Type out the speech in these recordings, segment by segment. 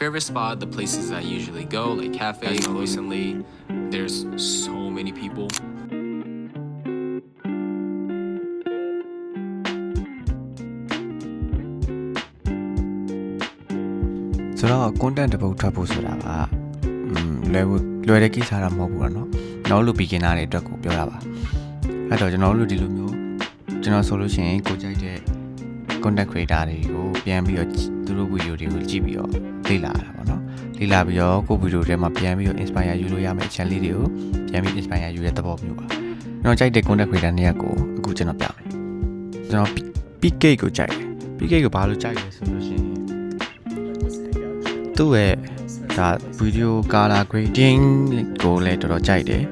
Favorite spot, the places I usually go, like cafes. Recently, there's so many people. So now content about trouble ဆိုတာကလွယ်တဲ့ကိစ္စတာမဟုတ်ဘူးနော်။ကျွန်တော်တို့ beginner တွေအတွက်ကိုပြောတာပါ။အဲ့တော့ကျွန်တော်တို့ဒီလိုမျိုးကျွန်တော်ဆိုလို့ရှိရင်ကိုကြိုက်တဲ့ content creator တွေကိုပြန်ပြီးတော့သူတို့ video တွေကိုကြည့်ပြီးတော့လေ့လာတာပေါ့နော်။လေ့လာပြီးတော့ကို video ထဲမှာပြန်ပြီးတော့ inspire ယူလို့ရမယ့် channel လေးတွေကိုပြန်ပြီး inspire ယူတဲ့သဘောမျိုးပါ။ကျွန်တော်ကြိုက်တဲ့ content creator နှစ်ယောက်ကိုအခုကျွန်တော်ပြမယ်။ကျွန်တော် PK ကိုကြိုက်တယ်။ PK ကိုဘာလို့ကြိုက်လဲဆိုလို့ရှိရင်သူ့ရဲ့ဒါ video color grading ကိုလည်းတော်တော်ကြိုက်တယ်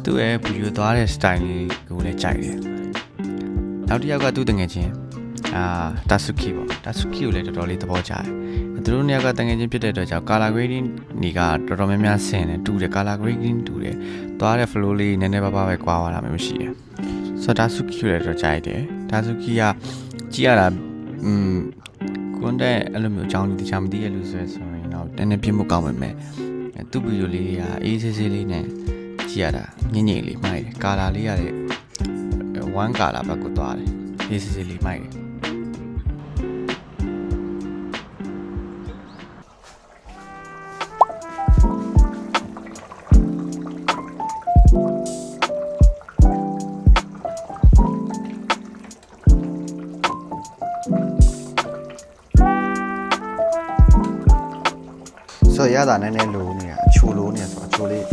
သူ့ရဲ့ video သွားတဲ့ style လေးကိုလည်းကြိုက်တယ်နောက်တစ်ယောက်ကသူ့တငယ်ချင်းTatsuki ပေါ့ Tatsuki ကိုလည်းတော်တော်လေးသဘောကျတယ်သူတို့နှစ်ယောက်ကတငယ်ချင်းဖြစ်တဲ့အတွက်ကြောင့် color grading တွေကတော်တော်များများဆင်တယ်တူတယ် color grading တူတယ်သွားတဲ့ flow လေးနည်းနည်းပါးပါးပဲကွာသွားတာမျိုးရှိတယ်ဆိုတော့ Tatsuki ကိုလည်းတော်တော်ကြိုက်တယ် Tatsuki ကကြည့်ရတာကွန်တက်အဲ့လိုမျိုးအကြောင်းတခြားမသိရလို့ဆိုရင်တော့တနေ့ပြမှုကောင်းပါမယ်သူ့ဗီဒီယိုလေးကအေးဆေးဆေးလေးနဲ့ကြည့်ရတာညင်ညင်လေးမိုက်တယ်ကာလာလေးရတယ်1ကာလာဘက်ကိုသွားတယ်အေးဆေးဆေးလေးမိုက်တယ်ဆိုရတာနည်းနည်းလိုနေတာအချိုလိုနေဆိုအချိုလေး